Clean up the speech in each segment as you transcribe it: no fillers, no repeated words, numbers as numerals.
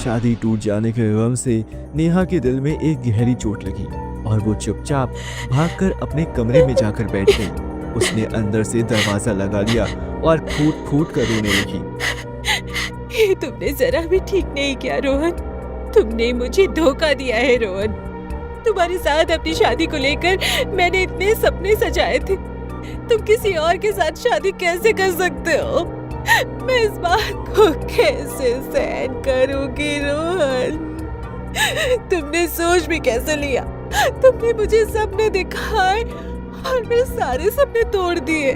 शादी टूट जाने के गम से नेहा के दिल में एक गहरी चोट लगी और वो चुपचाप भागकर अपने कमरे में जाकर बैठ गई। उसने अंदर से दरवाजा लगा लिया और फूट फूट कर रोने लगी। ये तुमने जरा भी ठीक नहीं किया रोहन। तुमने मुझे धोखा दिया है रोहन। तुम्हारे साथ अपनी शादी को लेकर मैंने इतने सपने सजाए थे। तुम किसी और के साथ शादी कैसे कर सकते हो? मैं इस बात को कैसे सहन करूंगी रोहन? तुमने सोच भी कैसे लिया? तुमने मुझे सपने दिखाए और मेरे सारे सपने तोड़ दिए।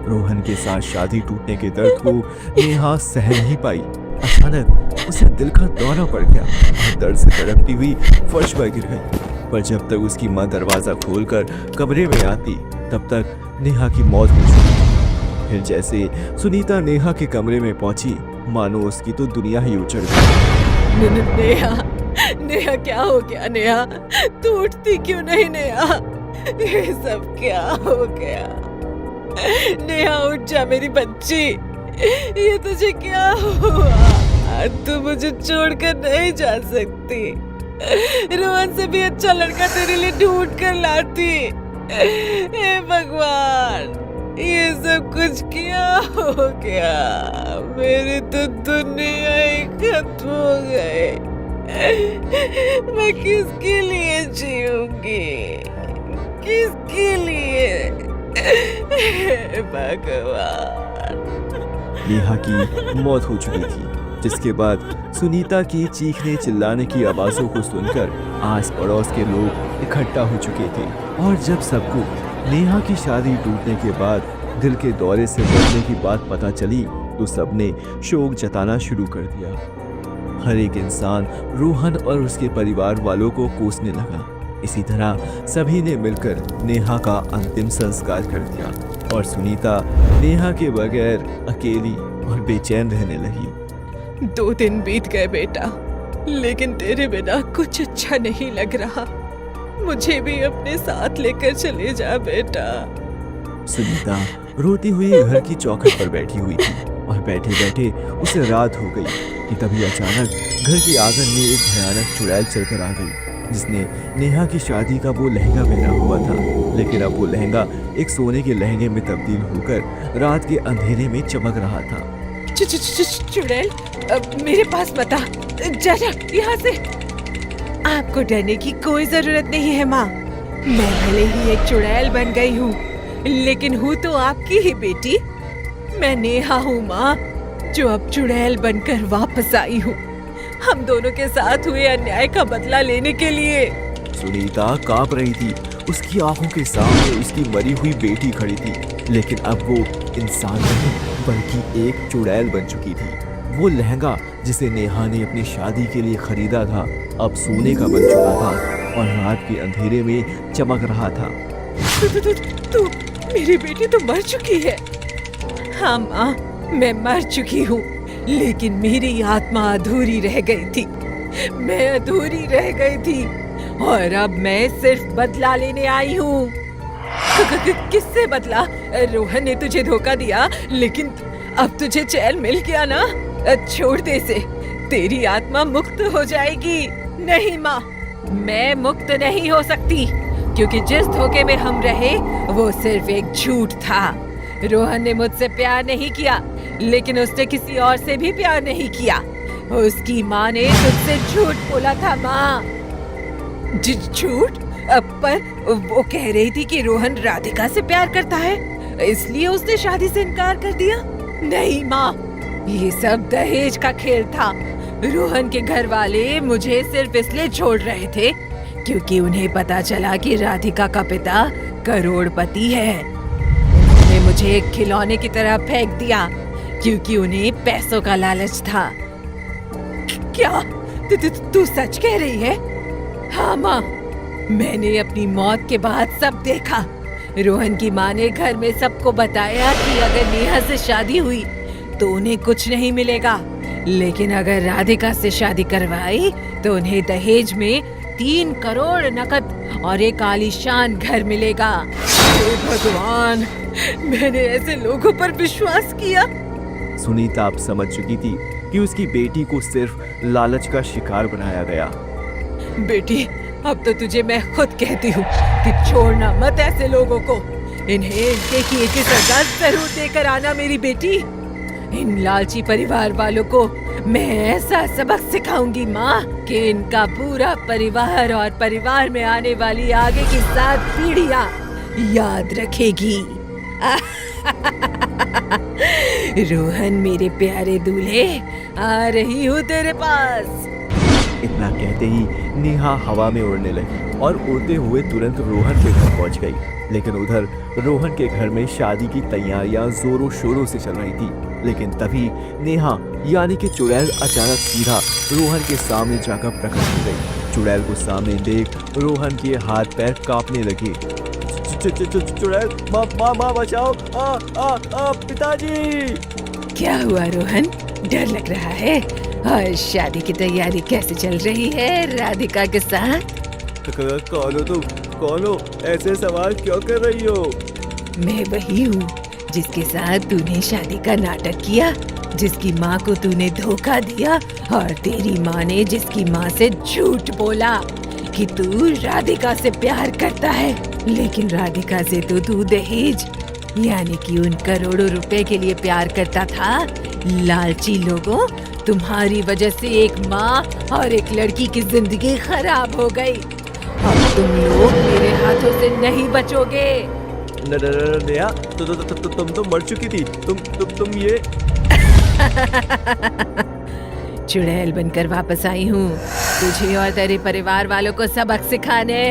रोहन के साथ शादी टूटने के दर्द को नेहा सह नहीं पाई। अचानक उसे दिल का दौरा पड़ गया और दर्द से तड़पती हुई फर्श पर गिर गई। पर जब तक उसकी माँ दरवाजा खोलकर कमरे में आती तब तक नेहा की मौत हो चुकी थी। फिर जैसे सुनीता नेहा के कमरे में पहुंची, मानो उसकी तो दुनिया ही उजड़ गई। नेहा क्या हो गया? नेहा तू उठती क्यों नहीं? नेहा ये सब क्या हो गया? नेहा उठ जा मेरी बच्ची। ये तुझे क्या हुआ? तू मुझे छोड़कर नहीं जा सकती। रोहन से भी अच्छा लड़का तेरे लिए ढूंढ कर लाती। हे भगवान, ये सब कुछ क्या हो गया? मेरी तो दुनिया ही खत्म हो गई। मैं किसके लिए जीऊंगी? किसके लिए? हे भगवान। नेहा की मौत हो चुकी थी, जिसके बाद सुनीता की चीखने चिल्लाने की आवाजों को सुनकर आस पड़ोस के लोग इकट्ठा हो चुके थे। और जब सबको नेहा की शादी टूटने के बाद दिल के दौरे से मरने की बात पता चली तो सबने शोक जताना शुरू कर दिया। हर एक इंसान रोहन और उसके परिवार वालों को कोसने लगा। इसी तरह सभी ने मिलकर नेहा का अंतिम संस्कार कर दिया और सुनीता नेहा के बगैर अकेली और बेचैन रहने लगी। 2 दिन बीत गए बेटा, लेकिन तेरे बिना कुछ अच्छा नहीं लग रहा। मुझे भी अपने साथ लेकर चले जा बेटा। सुनीता रोती हुई घर की चौखट पर बैठी हुई थी और बैठे बैठे उसे रात हो गई कि तभी अचानक घर के आंगन में एक भयानक चुड़ैल चलकर आ गई, जिसने नेहा की शादी का वो लहंगा पहना हुआ था। लेकिन अब वो लहंगा एक सोने के लहंगे में तब्दील होकर रात के अंधेरे में चमक रहा था। चुड़ैल, अब मेरे पास मत आ। जा यहाँ से। आपको डरने की कोई जरूरत नहीं है माँ। मैं भले ही एक चुड़ैल बन गई हूँ, लेकिन हूँ तो आपकी ही बेटी। मैं नेहा हूँ माँ, जो अब चुड़ैल बनकर वापस आई हूँ, हम दोनों के साथ हुए अन्याय का बदला लेने के लिए। सुनीता कांप रही थी। उसकी आंखों के सामने उसकी मरी हुई बेटी खड़ी थी, लेकिन अब वो इंसान नहीं बल्कि एक चुड़ैल बन चुकी थी। वो लहंगा जिसे नेहा ने अपनी शादी के लिए खरीदा था अब सोने का बन चुका था और रात के अंधेरे में चमक रहा था। तू मेरी बेटी तो मर चुकी है। हाँ माँ, मैं मर चुकी हूँ, लेकिन मेरी आत्मा अधूरी रह गई थी। मैं अधूरी रह गई थी और अब मैं सिर्फ बदला लेने आई हूँ। किससे बदला? रोहन ने तुझे धोखा दिया, लेकिन अब तुझे चैन मिल गया ना? छोड़ दे इसे, तेरी आत्मा मुक्त हो जाएगी। नहीं माँ, मैं मुक्त नहीं हो सकती, क्योंकि जिस धोखे में हम रहे वो सिर्फ एक झूठ था। रोहन ने मुझसे प्यार नहीं किया, लेकिन उसने किसी और से भी प्यार नहीं किया। उसकी माँ ने तुझसे झूठ बोला था माँ। झूठ? पर वो कह रही थी कि रोहन राधिका से प्यार करता है, इसलिए उसने शादी से इनकार कर दिया। नहीं माँ, ये सब दहेज का खेल था। रोहन के घर वाले मुझे सिर्फ इसलिए छोड़ रहे थे क्योंकि उन्हें पता चला कि राधिका का पिता करोड़पति है। उन्होंने मुझे एक खिलौने की तरह फेंक दिया क्योंकि उन्हें पैसों का लालच था। क्या तू सच कह रही है? हाँ माँ, मैंने अपनी मौत के बाद सब देखा। रोहन की माँ ने घर में सबको बताया कि अगर नेहा से शादी हुई तो उन्हें कुछ नहीं मिलेगा, लेकिन अगर राधिका से शादी करवाई तो उन्हें दहेज में 3 करोड़ नकद और एक आलीशान घर मिलेगा। हे भगवान, मैंने ऐसे लोगों पर विश्वास किया। सुनीता अब समझ चुकी थी कि उसकी बेटी को सिर्फ लालच का शिकार बनाया गया। बेटी, अब तो तुझे मैं खुद कहती हूँ कि छोड़ना मत ऐसे लोगों को। इन्हें इनके किए की सजा जरूर देकर आना मेरी बेटी। इन लालची परिवार वालों को मैं ऐसा सबक सिखाऊंगी माँ कि इनका पूरा परिवार और परिवार में आने वाली आगे की 7 पीढ़ियाँ याद रखेगी। रोहन मेरे प्यारे दूल्हे, आ रही हूँ तेरे पास। इतना कहते ही नेहा हवा में उड़ने लगी और उड़ते हुए तुरंत रोहन के घर पहुंच गई। लेकिन उधर रोहन के घर में शादी की तैयारियां जोरों शोरों से चल रही थी। लेकिन तभी नेहा यानी कि चुड़ैल अचानक सीधा रोहन के सामने जाकर प्रकट हो गई। चुड़ैल को सामने देख रोहन के हाथ पैर कांपने लगे। चुड़ैल, माँ बचाओ, पिताजी। क्या हुआ रोहन, डर लग रहा है? और शादी की तैयारी कैसे चल रही है राधिका के साथ? कौन हो तुम? कौन हो? ऐसे सवाल क्यों कर रही हो? मैं वही हूँ जिसके साथ तूने शादी का नाटक किया, जिसकी माँ को तूने धोखा दिया और तेरी माँ ने जिसकी माँ से झूठ बोला कि तू राधिका से प्यार करता है। लेकिन राधिका से तो तू दहेज यानी कि उन करोड़ों रुपए के लिए प्यार करता था। लालची लोगों, तुम्हारी वजह से एक माँ और एक लड़की की जिंदगी खराब हो गई। अब तुम लोग मेरे हाथों से नहीं बचोगे। नेहा, तुम तो मर चुकी थी। तुम ये चुड़ैल बनकर वापस आई हूँ तुझे और तेरे परिवार वालों को सबक सिखाने।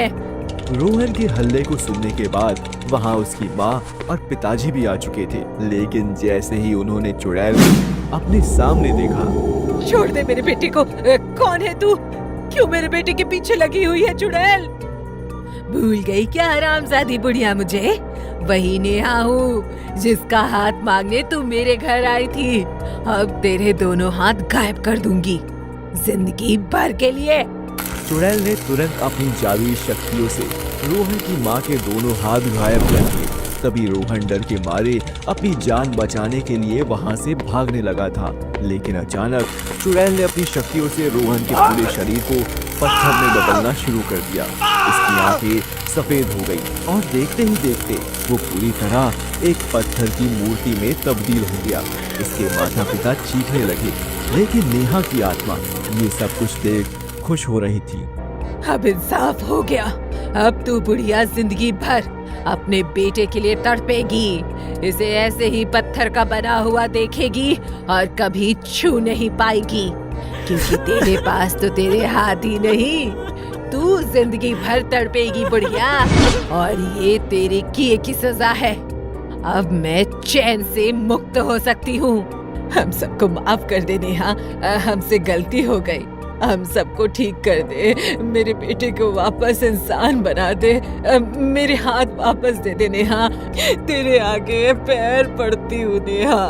रोहन के हल्ले को सुनने के बाद वहाँ उसकी माँ और पिताजी भी आ चुके थे। लेकिन जैसे ही उन्होंने चुड़ैल को अपने सामने देखा। छोड़ दे मेरे बेटे को। कौन है तू? क्यों मेरे बेटे के पीछे लगी हुई है चुड़ैल? भूल गई क्या हरामजादी बुढ़िया मुझे? वही नेहा हूँ जिसका हाथ मांगने तू मेरे घर आई थी। अब तेरे दोनों हाथ गायब कर दूंगी जिंदगी भर के लिए। चुड़ैल ने तुरंत अपनी जादुई शक्तियों से रोहन की माँ के दोनों हाथ गायब कर दिए। तभी रोहन डर के मारे अपनी जान बचाने के लिए वहाँ से भागने लगा था। लेकिन अचानक चुड़ैल ने अपनी शक्तियों से रोहन के पूरे शरीर को पत्थर में बदलना शुरू कर दिया। इसकी आंखें सफेद हो गई और देखते ही देखते वो पूरी तरह एक पत्थर की मूर्ति में तब्दील हो गया। इसके माता पिता चीखने लगे। लेकिन नेहा की आत्मा ये सब कुछ देख खुश हो रही थी। अब इंसाफ हो गया। अब तू बुढ़िया जिंदगी भर अपने बेटे के लिए तड़पेगी। इसे ऐसे ही पत्थर का बना हुआ देखेगी और कभी छू नहीं पाएगी, क्योंकि तेरे पास तो तेरे हाथ ही नहीं। तू जिंदगी भर तड़पेगी बुढ़िया, और ये तेरे किए की सजा है। अब मैं चैन से मुक्त हो सकती हूँ। हम सबको माफ कर दे नेहा, हमसे गलती हो गई। हम सबको ठीक कर दे। मेरे बेटे को वापस इंसान बना दे। मेरे हाथ वापस दे दे नेहा। तेरे आगे पैर पड़ती हूँ नेहा।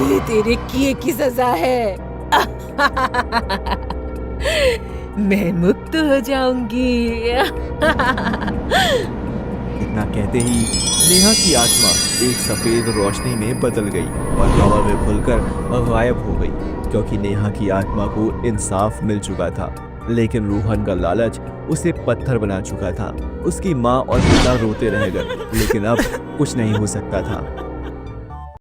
ये तेरे किए की सजा है। मैं मुक्त हो जाऊंगी। इतना कहते ही नेहा की आत्मा एक सफेद रोशनी में बदल गई और हवा में खुलकर गायब हो गई, क्योंकि नेहा की आत्मा को इंसाफ मिल चुका था। लेकिन रोहन का लालच उसे पत्थर बना चुका था। उसकी माँ और पिता रोते रह गए, लेकिन अब कुछ नहीं हो सकता था।